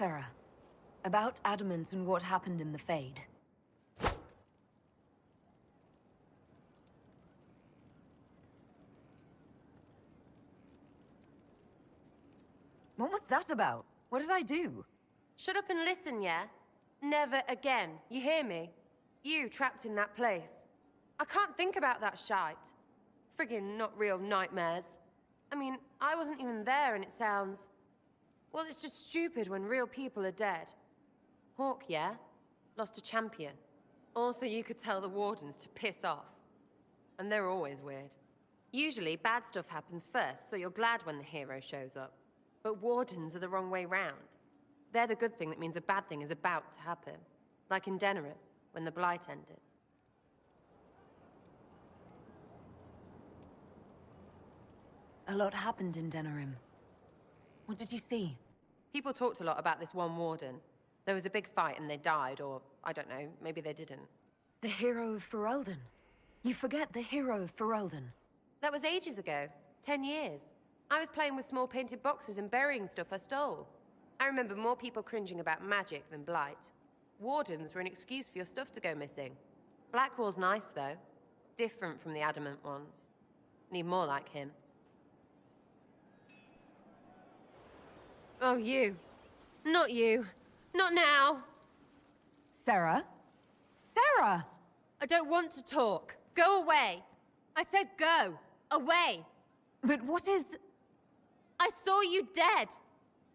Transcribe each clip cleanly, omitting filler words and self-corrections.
Sera. About Adamant and what happened in the Fade. What was that about? What did I do? Shut up and listen, yeah? Never again, you hear me? You trapped in that place. I can't think about that shite. Friggin' not real nightmares. I mean, I wasn't even there and it sounds... Well, it's just stupid when real people are dead. Hawk, yeah? Lost a champion. Also, you could tell the Wardens to piss off. And they're always weird. Usually, bad stuff happens first, so you're glad when the hero shows up. But Wardens are the wrong way round. They're the good thing that means a bad thing is about to happen. Like in Denerim, when the Blight ended. A lot happened in Denerim. What did you see? People talked a lot about this one Warden. There was a big fight and they died, or, I don't know, maybe they didn't. The hero of Ferelden. You forget the hero of Ferelden. That was ages ago. 10 years. I was playing with small painted boxes and burying stuff I stole. I remember more people cringing about magic than Blight. Wardens were an excuse for your stuff to go missing. Blackwall's nice, though. Different from the Adamant ones. Need more like him. Oh, you. Not you. Not now. Sera? Sera! I don't want to talk. Go away. I said go. Away. But what is... I saw you dead.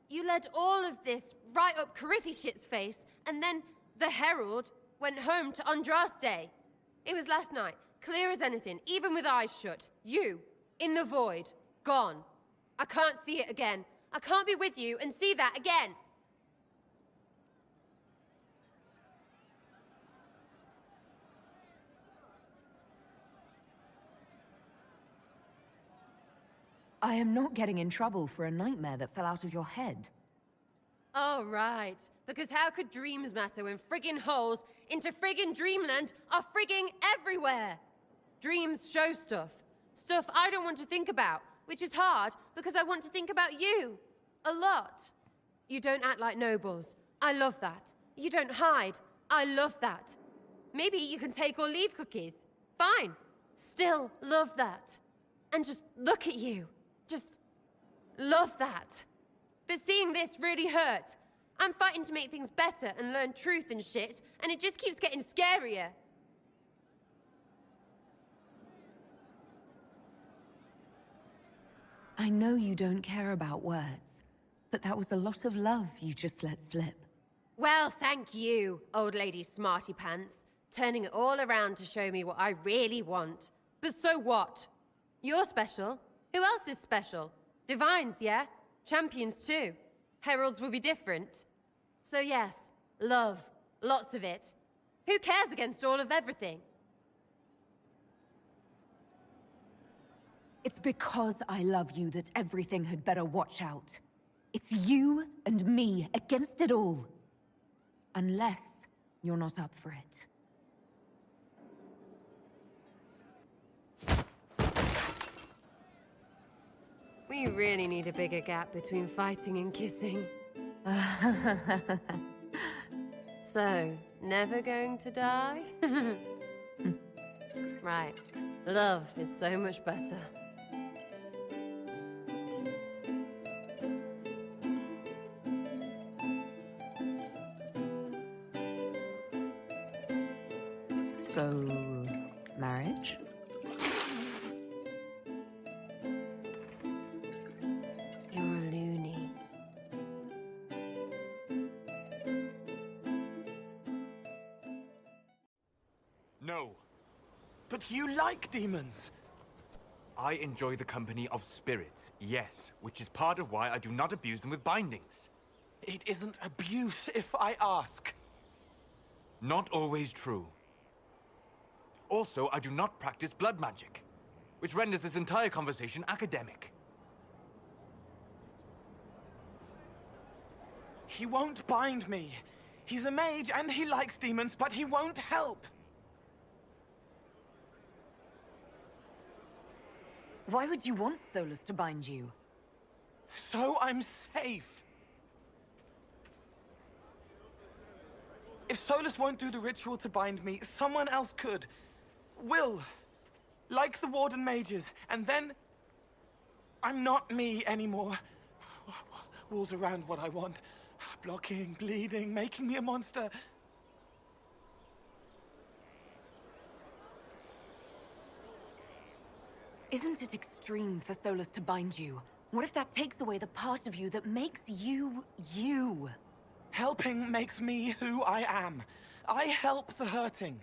You led all of this right up Corypheus shit's face, and then the Herald went home to Andraste. It was last night, clear as anything, even with eyes shut. You, in the void, gone. I can't see it again. I can't be with you and see that again. I am not getting in trouble for a nightmare that fell out of your head. Oh, right. Because how could dreams matter when friggin' holes into friggin' dreamland are friggin' everywhere? Dreams show stuff. Stuff I don't want to think about, which is hard because I want to think about you. A lot. You don't act like nobles. I love that. You don't hide. I love that. Maybe you can take or leave cookies. Fine. Still love that. And just look at you. Just love that. But seeing this really hurt. I'm fighting to make things better and learn truth and shit, and it just keeps getting scarier. I know you don't care about words, but that was a lot of love you just let slip. Well, thank you, old lady smarty pants, turning it all around to show me what I really want. But so what? You're special. Who else is special? Divines, yeah? Champions too. Heralds will be different. So yes, love. Lots of it. Who cares against all of everything? It's because I love you that everything had better watch out. It's you and me against it all. Unless you're not up for it. We really need a bigger gap between fighting and kissing. So, never going to die? Right. Love is so much better. So, marriage? You're a loony. No. But you like demons! I enjoy the company of spirits, yes, which is part of why I do not abuse them with bindings. It isn't abuse if I ask. Not always true. Also, I do not practice blood magic, which renders this entire conversation academic. He won't bind me. He's a mage and he likes demons, but he won't help. Why would you want Solus to bind you? So I'm safe. If Solus won't do the ritual to bind me, someone else could. Will. Like the Warden mages, and then... I'm not me anymore. Walls around what I want. Blocking, bleeding, making me a monster. Isn't it extreme for Solus to bind you? What if that takes away the part of you that makes you, you? Helping makes me who I am. I help the hurting.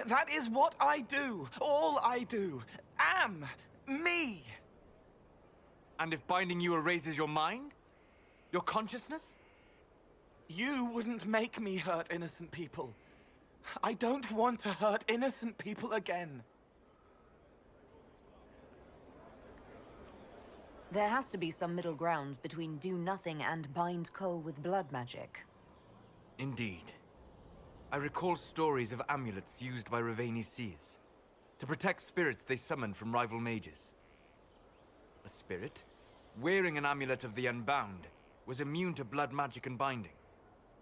That is what I do. All I do. Am. Me. And if binding you erases your mind? Your consciousness? You wouldn't make me hurt innocent people. I don't want to hurt innocent people again. There has to be some middle ground between do nothing and bind Cole with blood magic. Indeed. I recall stories of amulets used by Ravani's seers to protect spirits they summoned from rival mages. A spirit, wearing an amulet of the Unbound, was immune to blood magic and binding.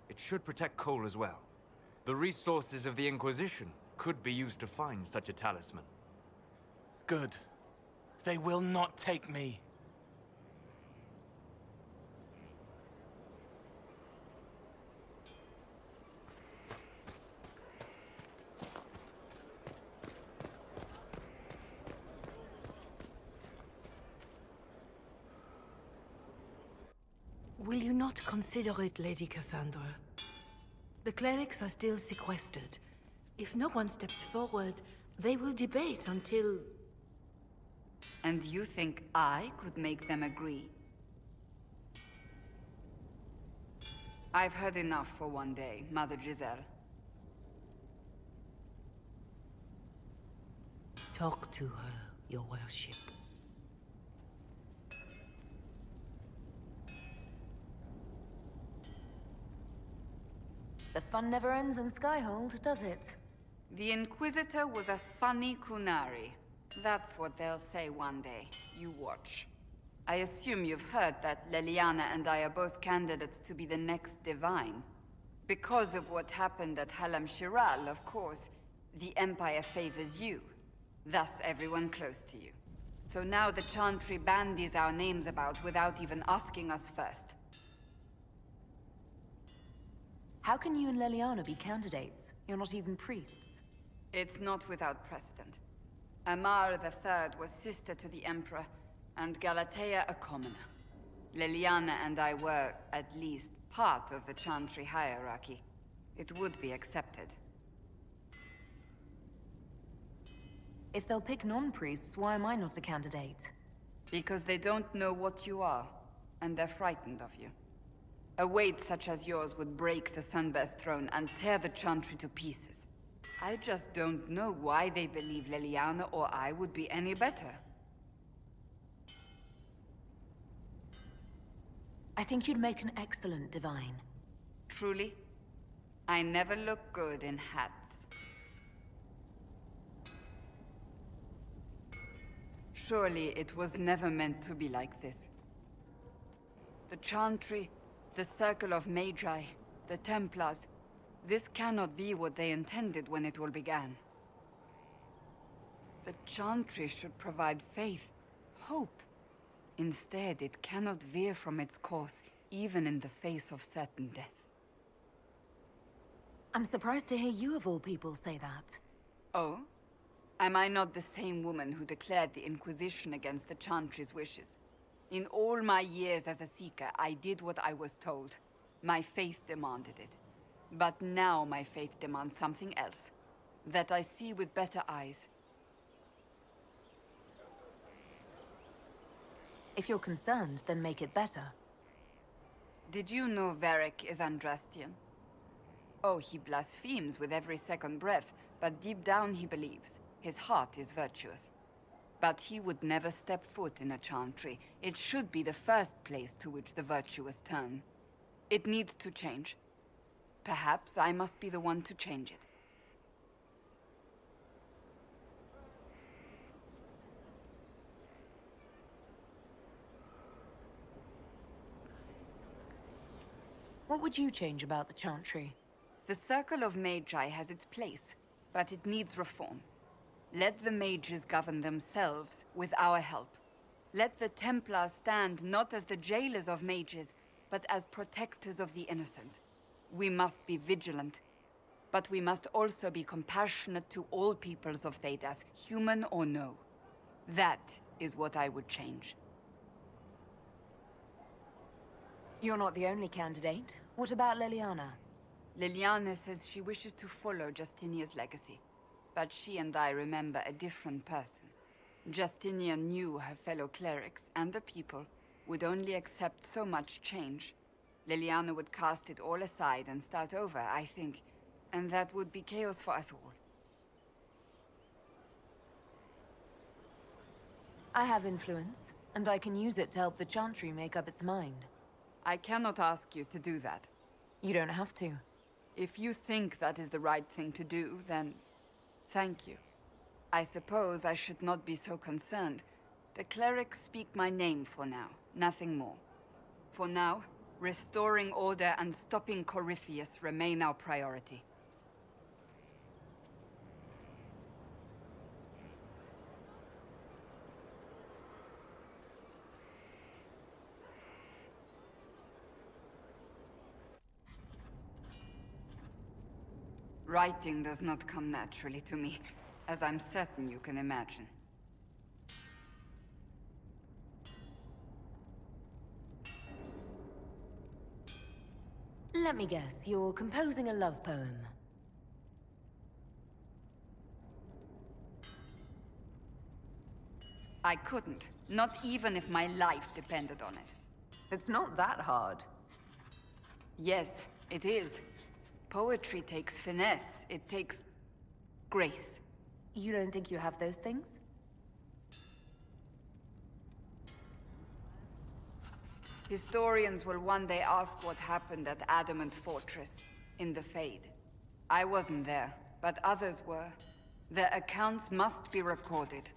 It should protect Cole as well. The resources of the Inquisition could be used to find such a talisman. Good. They will not take me. Will you not consider it, Lady Cassandra? The clerics are still sequestered. If no one steps forward, they will debate until... And you think I could make them agree? I've heard enough for one day, Mother Giselle. Talk to her, your worship. The fun never ends in Skyhold, does it? The Inquisitor was a funny Kunari. That's what they'll say one day. You watch. I assume you've heard that Leliana and I are both candidates to be the next Divine. Because of what happened at Halam Shiral, of course, the Empire favors you. Thus everyone close to you. So now the Chantry bandies our names about without even asking us first. How can you and Leliana be candidates? You're not even priests. It's not without precedent. Amar III was sister to the Emperor, and Galatea a commoner. Leliana and I were, at least, part of the Chantry hierarchy. It would be accepted. If they'll pick non-priests, why am I not a candidate? Because they don't know what you are, and they're frightened of you. A weight such as yours would break the Sunburst throne and tear the Chantry to pieces. I just don't know why they believe Leliana or I would be any better. I think you'd make an excellent Divine. Truly? I never look good in hats. Surely it was never meant to be like this. The Chantry, the Circle of Magi, the Templars, this cannot be what they intended when it all began. The Chantry should provide faith, hope. Instead, it cannot veer from its course, even in the face of certain death. I'm surprised to hear you of all people say that. Oh? Am I not the same woman who declared the Inquisition against the Chantry's wishes? In all my years as a Seeker, I did what I was told. My faith demanded it. But now my faith demands something else. That I see with better eyes. If you're concerned, then make it better. Did you know Varric is Andrastian? Oh, he blasphemes with every second breath, but deep down he believes. His heart is virtuous. But he would never step foot in a Chantry. It should be the first place to which the virtuous turn. It needs to change. Perhaps I must be the one to change it. What would you change about the Chantry? The Circle of Magi has its place, but it needs reform. Let the mages govern themselves with our help. Let the Templars stand not as the jailers of mages, but as protectors of the innocent. We must be vigilant, but we must also be compassionate to all peoples of Thedas, human or no. That is what I would change. You're not the only candidate. What about Leliana? Leliana says she wishes to follow Justinia's legacy, but she and I remember a different person. Justinia knew her fellow clerics and the people would only accept so much change. Leliana would cast it all aside and start over, I think, and that would be chaos for us all. I have influence, and I can use it to help the Chantry make up its mind. I cannot ask you to do that. You don't have to. If you think that is the right thing to do, then thank you. I suppose I should not be so concerned. The clerics speak my name for now, nothing more. For now, restoring order and stopping Corypheus remain our priority. Writing does not come naturally to me, as I'm certain you can imagine. Let me guess, you're composing a love poem. I couldn't, not even if my life depended on it. It's not that hard. Yes, it is. Poetry takes finesse, it takes grace. You don't think you have those things? Historians will one day ask what happened at Adamant Fortress, in the Fade. I wasn't there, but others were. Their accounts must be recorded.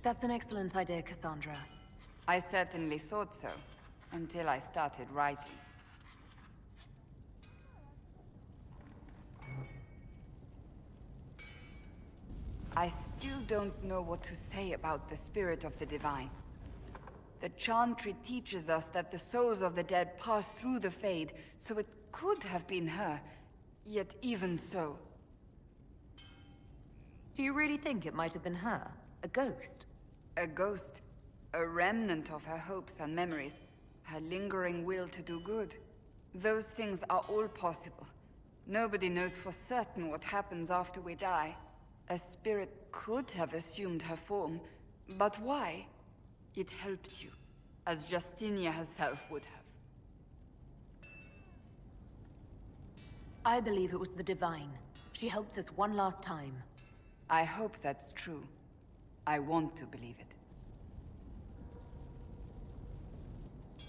That's an excellent idea, Cassandra. I certainly thought so, until I started writing. I still don't know what to say about the spirit of the divine. The Chantry teaches us that the souls of the dead pass through the Fade, so it could have been her. Yet even so... Do you really think it might have been her? A ghost? A ghost. A remnant of her hopes and memories. Her lingering will to do good. Those things are all possible. Nobody knows for certain what happens after we die. A spirit could have assumed her form, but why? It helped you, as Justinia herself would have. I believe it was the Divine. She helped us one last time. I hope that's true. I want to believe it.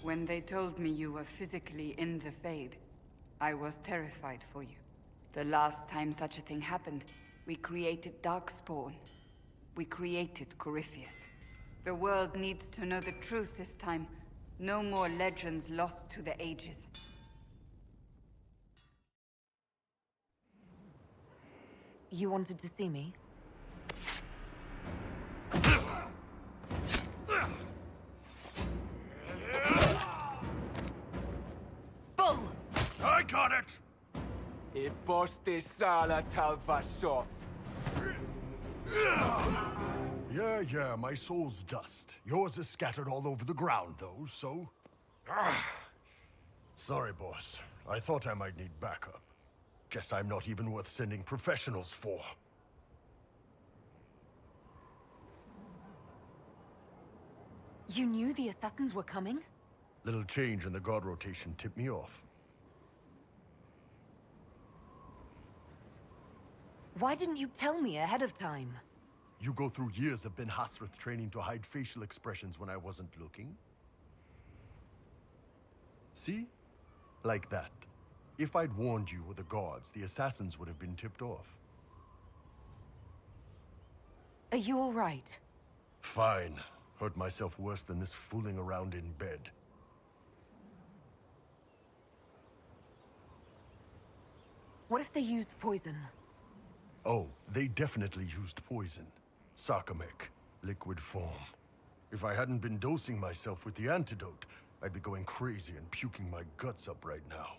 When they told me you were physically in the Fade, I was terrified for you. The last time such a thing happened, we created Darkspawn. We created Corypheus. The world needs to know the truth this time. No more legends lost to the ages. You wanted to see me? Bull! I got it! Yeah, my soul's dust. Yours is scattered all over the ground, though, so... Sorry, boss. I thought I might need backup. Guess I'm not even worth sending professionals for. You knew the assassins were coming? Little change in the guard rotation tipped me off. Why didn't you tell me ahead of time? You go through years of Ben Hasrith training to hide facial expressions when I wasn't looking. See? Like that. If I'd warned you were the guards, the assassins would have been tipped off. Are you all right? Fine. Hurt myself worse than this fooling around in bed. What if they used poison? Oh, they definitely used poison. Sarcomec, liquid form. If I hadn't been dosing myself with the antidote, I'd be going crazy and puking my guts up right now.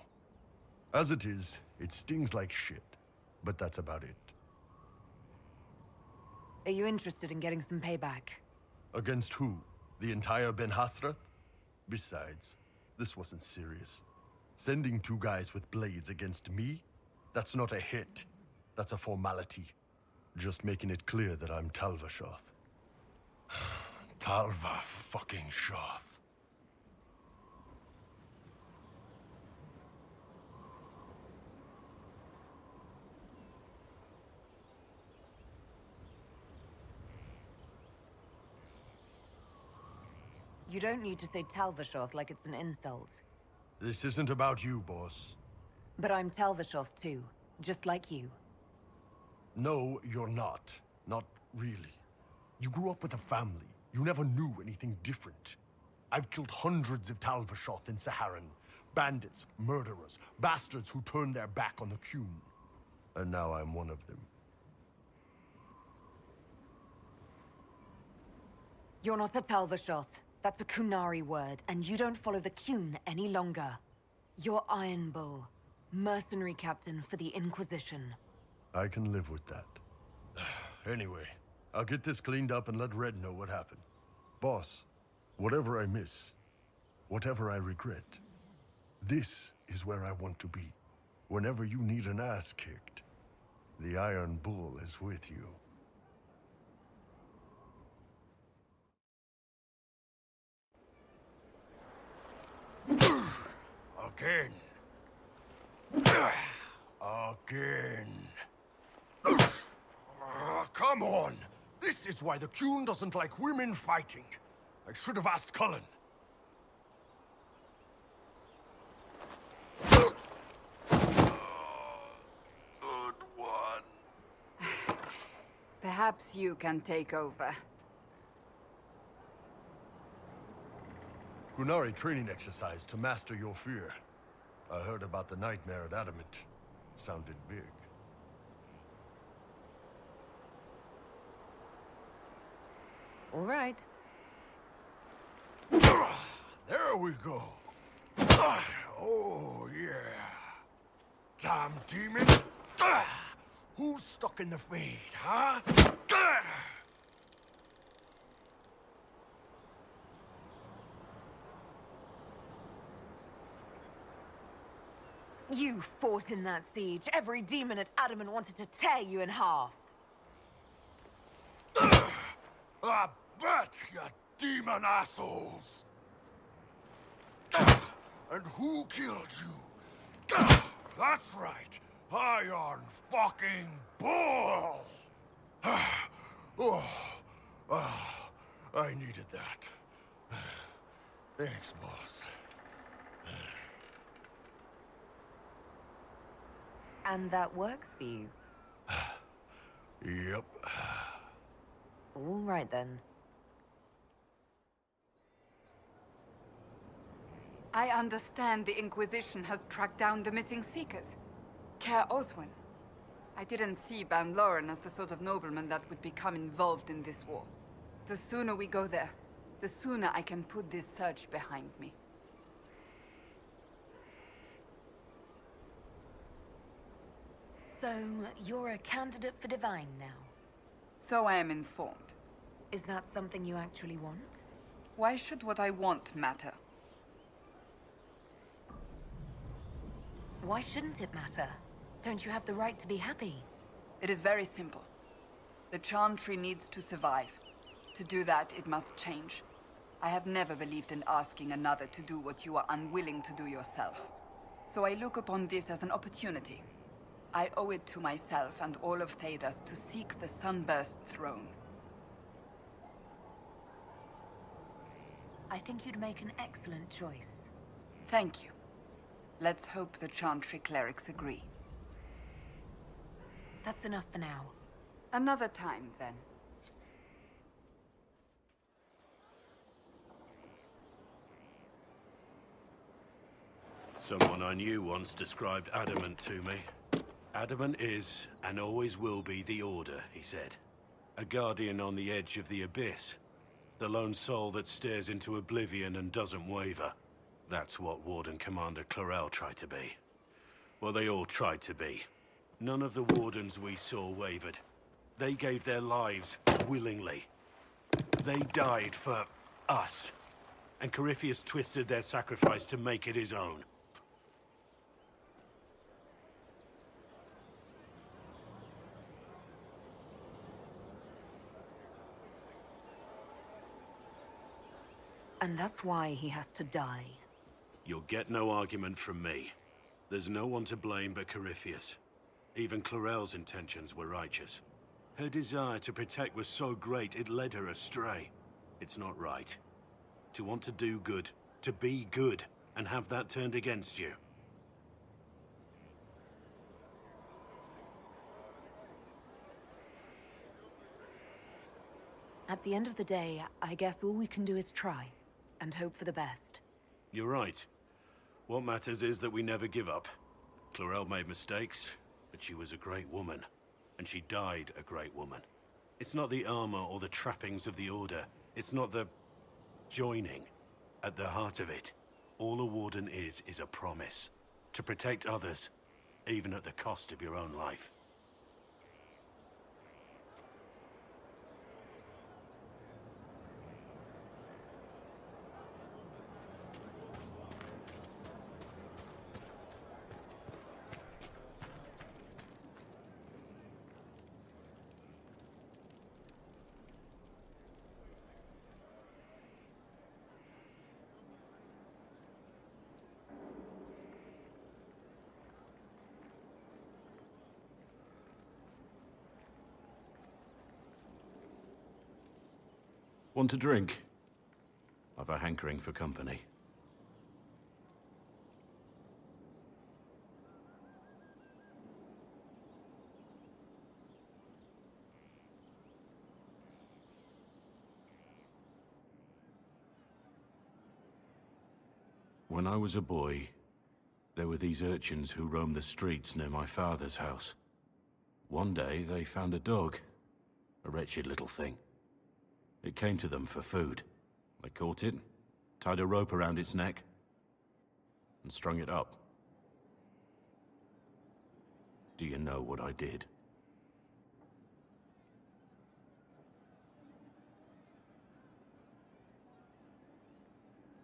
As it is, it stings like shit. But that's about it. Are you interested in getting some payback? Against who? The entire Ben Hasrath? Besides, this wasn't serious. Sending 2 guys with blades against me? That's not a hit. That's a formality. Just making it clear that I'm Talvashoth. Talva fucking Shoth. You don't need to say Talvashoth like it's an insult. This isn't about you, boss. But I'm Talvashoth too, just like you. No, you're not. Not really. You grew up with a family. You never knew anything different. I've killed hundreds of Talvashoth in Saharan. Bandits, murderers, bastards who turned their back on the Qun. And now I'm one of them. You're not a Talvashoth. That's a Qunari word, and you don't follow the Qun any longer. You're Iron Bull, mercenary captain for the Inquisition. I can live with that. Anyway, I'll get this cleaned up and let Red know what happened. Boss, whatever I miss, whatever I regret, this is where I want to be. Whenever you need an ass kicked, the Iron Bull is with you. Again. Again. Come on! This is why the Qun doesn't like women fighting. I should have asked Cullen. Good one. Perhaps you can take over. Qunari training exercise to master your fear. I heard about the nightmare at Adamant. Sounded big. All right. There we go. Oh, yeah. Damn demon. Who's stuck in the fade, huh? You fought in that siege. Every demon at Adamant wanted to tear you in half. I bet, you demon assholes! And who killed you? That's right, Iron fucking Bull! I needed that. Thanks, boss. And that works for you. Yep. All right then. I understand the Inquisition has tracked down the missing Seekers. Care Oswin. I didn't see Ban Loren as the sort of nobleman that would become involved in this war. The sooner we go there, the sooner I can put this search behind me. So, you're a candidate for Divine now? So I am informed. Is that something you actually want? Why should what I want matter? Why shouldn't it matter? Don't you have the right to be happy? It is very simple. The Chantry needs to survive. To do that, it must change. I have never believed in asking another to do what you are unwilling to do yourself. So I look upon this as an opportunity. I owe it to myself and all of Thedas to seek the Sunburst throne. I think you'd make an excellent choice. Thank you. Let's hope the Chantry clerics agree. That's enough for now. Another time, then. Someone I knew once described Adamant to me. Adamant is, and always will be, the Order, he said. A guardian on the edge of the abyss. The lone soul that stares into oblivion and doesn't waver. That's what Warden Commander Clarel tried to be. Well, they all tried to be. None of the Wardens we saw wavered. They gave their lives willingly. They died for us. And Corypheus twisted their sacrifice to make it his own. And that's why he has to die. You'll get no argument from me. There's no one to blame but Corypheus. Even Clarel's intentions were righteous. Her desire to protect was so great it led her astray. It's not right. To want to do good, to be good, and have that turned against you. At the end of the day, I guess all we can do is try, and hope for the best. You're right. What matters is that we never give up. Clarel made mistakes, but she was a great woman. And she died a great woman. It's not the armor or the trappings of the Order. It's not the joining. At the heart of it, all a Warden is a promise. To protect others, even at the cost of your own life. Want a drink? I've a hankering for company. When I was a boy, there were these urchins who roamed the streets near my father's house. One day, they found a dog. A wretched little thing. It came to them for food. They caught it, tied a rope around its neck, and strung it up. Do you know what I did?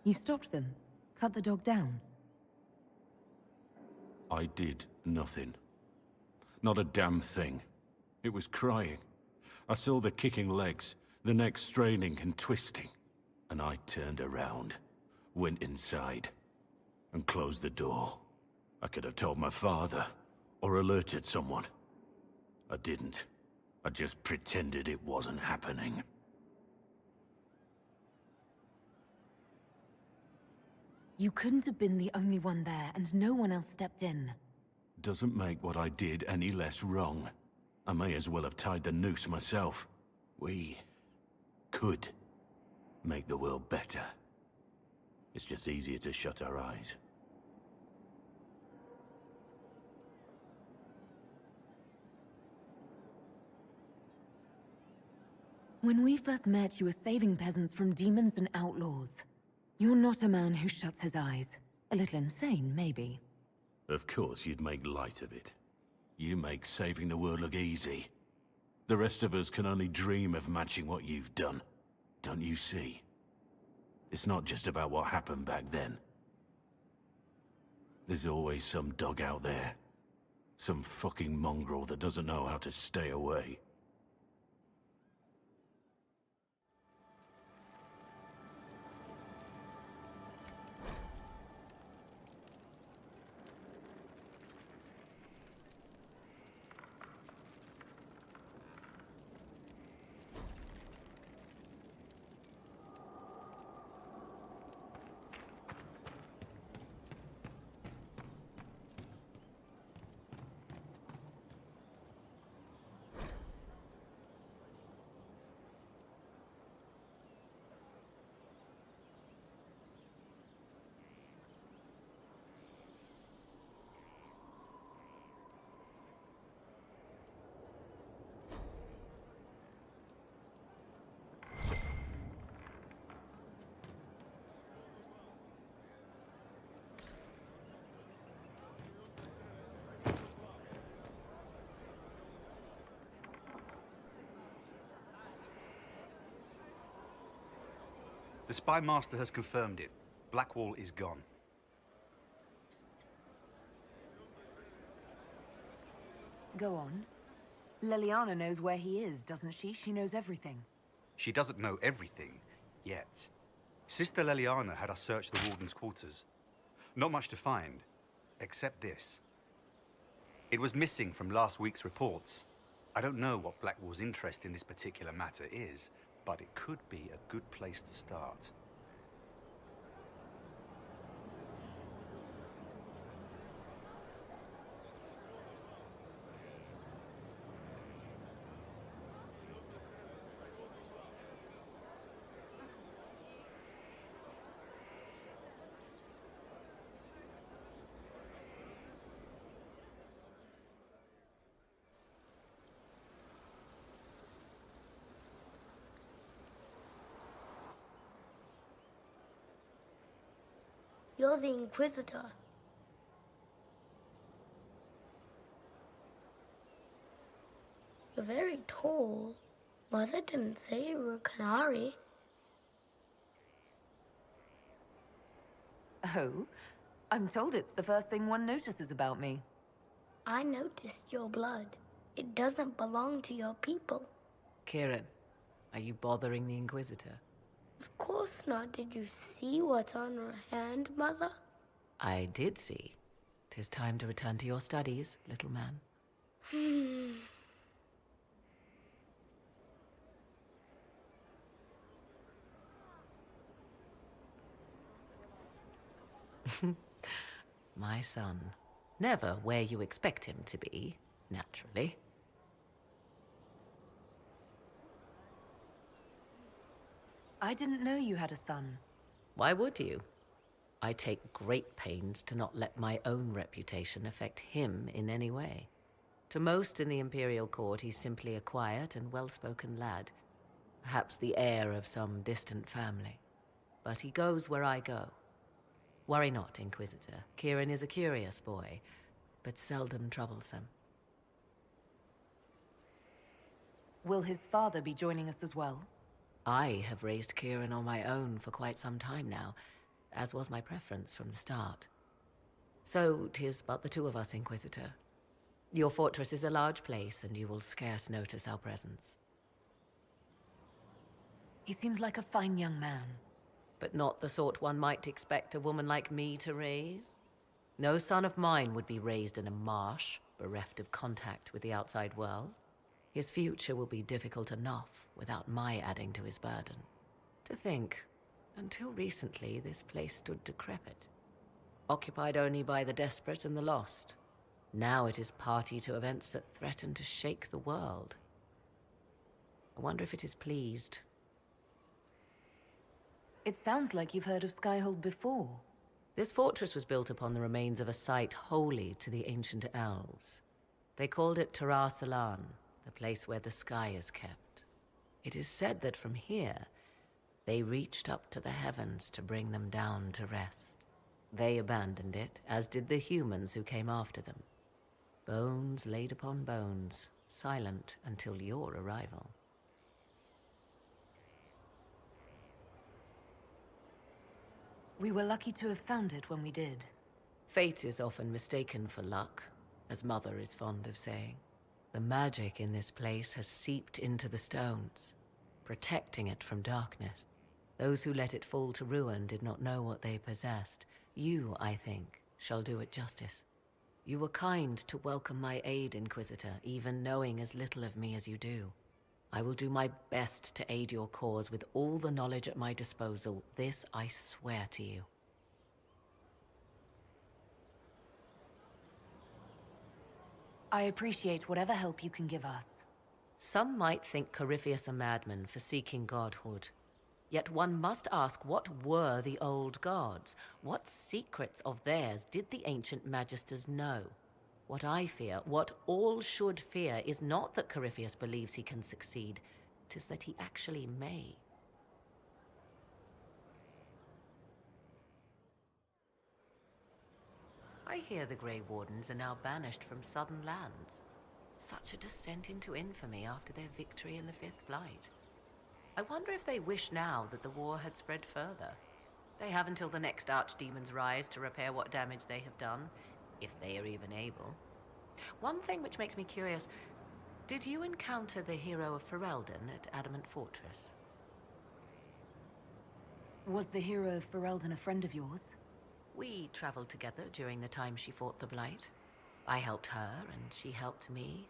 You stopped them? Cut the dog down? I did nothing. Not a damn thing. It was crying. I saw the kicking legs, the neck straining and twisting. And I turned around, went inside, and closed the door. I could have told my father, or alerted someone. I didn't. I just pretended it wasn't happening. You couldn't have been the only one there, and no one else stepped in. Doesn't make what I did any less wrong. I may as well have tied the noose myself. We could make the world better. It's just easier to shut our eyes. When we first met, you were saving peasants from demons and outlaws. You're not a man who shuts his eyes. A little insane, maybe. Of course you'd make light of it. You make saving the world look easy. The rest of us can only dream of matching what you've done. Don't you see? It's not just about what happened back then. There's always some dog out there. Some fucking mongrel that doesn't know how to stay away. The Spy Master has confirmed it. Blackwall is gone. Go on. Leliana knows where he is, doesn't she? She knows everything. She doesn't know everything, yet. Sister Leliana had us search the Warden's quarters. Not much to find, except this. It was missing from last week's reports. I don't know what Blackwall's interest in this particular matter is, but it could be a good place to start. You're the Inquisitor. You're very tall. Mother didn't say you were a Canary. Oh? I'm told it's the first thing one notices about me. I noticed your blood. It doesn't belong to your people. Kieran, are you bothering the Inquisitor? Of course not. Did you see what's on her hand, Mother? I did see. 'Tis time to return to your studies, little man. My son. Never where you expect him to be, naturally. I didn't know you had a son. Why would you? I take great pains to not let my own reputation affect him in any way. To most in the Imperial Court, he's simply a quiet and well-spoken lad. Perhaps the heir of some distant family. But he goes where I go. Worry not, Inquisitor. Kieran is a curious boy, but seldom troublesome. Will his father be joining us as well? I have raised Kieran on my own for quite some time now, as was my preference from the start. So 'tis but the two of us, Inquisitor. Your fortress is a large place, and you will scarce notice our presence. He seems like a fine young man. But not the sort one might expect a woman like me to raise. No son of mine would be raised in a marsh, bereft of contact with the outside world. His future will be difficult enough without my adding to his burden. To think, until recently this place stood decrepit, occupied only by the desperate and the lost. Now it is party to events that threaten to shake the world. I wonder if it is pleased. It sounds like you've heard of Skyhold before. This fortress was built upon the remains of a site holy to the ancient elves. They called it Tara Salan, the place where the sky is kept. It is said that from here, they reached up to the heavens to bring them down to rest. They abandoned it, as did the humans who came after them. Bones laid upon bones, silent until your arrival. We were lucky to have found it when we did. Fate is often mistaken for luck, as Mother is fond of saying. The magic in this place has seeped into the stones, protecting it from darkness. Those who let it fall to ruin did not know what they possessed. You, I think, shall do it justice. You were kind to welcome my aid, Inquisitor, even knowing as little of me as you do. I will do my best to aid your cause with all the knowledge at my disposal. This I swear to you. I appreciate whatever help you can give us. Some might think Corypheus a madman for seeking godhood. Yet one must ask, what were the old gods? What secrets of theirs did the ancient magisters know? What I fear, what all should fear, is not that Corypheus believes he can succeed. 'Tis that he actually may. I hear the Grey Wardens are now banished from southern lands. Such a descent into infamy after their victory in the Fifth Blight. I wonder if they wish now that the war had spread further. They have until the next archdemons rise to repair what damage they have done, if they are even able. One thing which makes me curious, did you encounter the hero of Ferelden at Adamant Fortress? Was the hero of Ferelden a friend of yours? We traveled together during the time she fought the Blight. I helped her, and she helped me.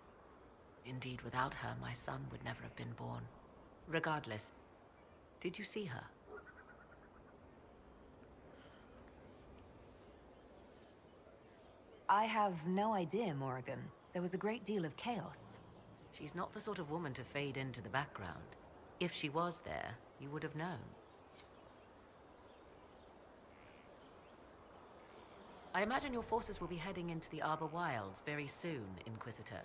Indeed, without her, my son would never have been born. Regardless, did you see her? I have no idea, Morrigan. There was a great deal of chaos. She's not the sort of woman to fade into the background. If she was there, you would have known. I imagine your forces will be heading into the Arbor Wilds very soon, Inquisitor.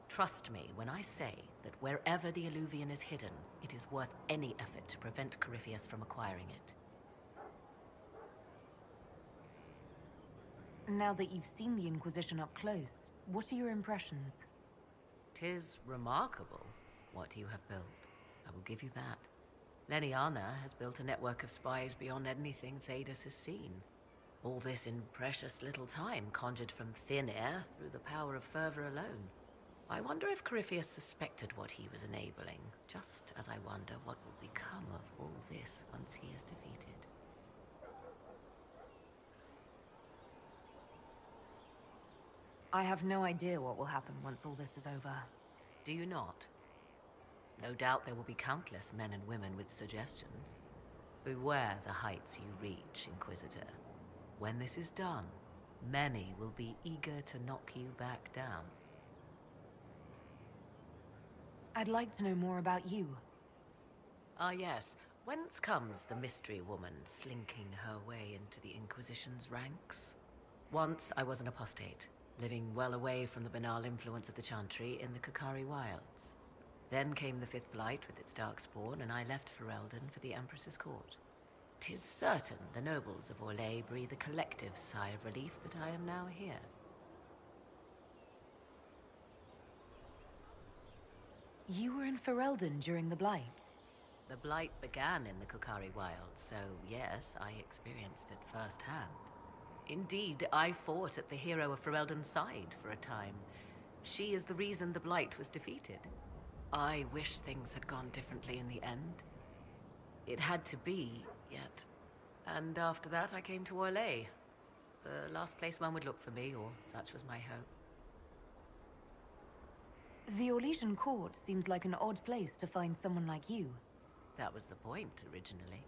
Trust me when I say that wherever the Illuvian is hidden, it is worth any effort to prevent Corypheus from acquiring it. Now that you've seen the Inquisition up close, what are your impressions? 'Tis remarkable what you have built. I will give you that. Leliana has built a network of spies beyond anything Thedas has seen. All this in precious little time, conjured from thin air through the power of fervor alone. I wonder if Corypheus suspected what he was enabling, just as I wonder what will become of all this once he is defeated. I have no idea what will happen once all this is over. Do you not? No doubt there will be countless men and women with suggestions. Beware the heights you reach, Inquisitor. When this is done, many will be eager to knock you back down. I'd like to know more about you. Ah yes, whence comes the mystery woman slinking her way into the Inquisition's ranks? Once I was an apostate, living well away from the banal influence of the Chantry in the Kokari Wilds. Then came the Fifth Blight with its darkspawn, and I left Ferelden for the Empress's court. 'Tis certain the nobles of Orlais breathe a collective sigh of relief that I am now here. You were in Ferelden during the Blight. The Blight began in the Kokari Wilds, so yes, I experienced it firsthand. Indeed, I fought at the hero of Ferelden's side for a time. She is the reason the Blight was defeated. I wish things had gone differently in the end. It had to be, yet. And after that, I came to Orlais. The last place one would look for me, or such was my hope. The Orlesian court seems like an odd place to find someone like you. That was the point, originally.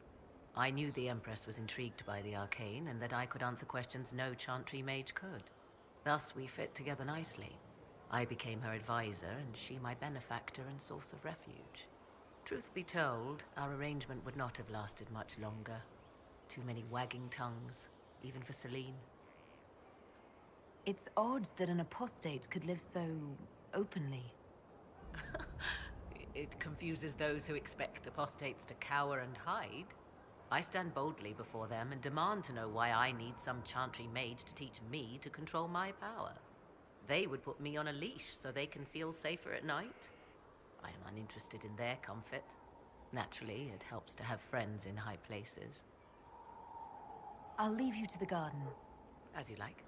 I knew the Empress was intrigued by the arcane, and that I could answer questions no Chantry mage could. Thus, we fit together nicely. I became her advisor, and she my benefactor and source of refuge. Truth be told, our arrangement would not have lasted much longer. Too many wagging tongues, even for Celine. It's odd that an apostate could live so openly. It confuses those who expect apostates to cower and hide. I stand boldly before them and demand to know why I need some Chantry mage to teach me to control my power. They would put me on a leash so they can feel safer at night. I am uninterested in their comfort. Naturally, it helps to have friends in high places. I'll leave you to the garden. As you like.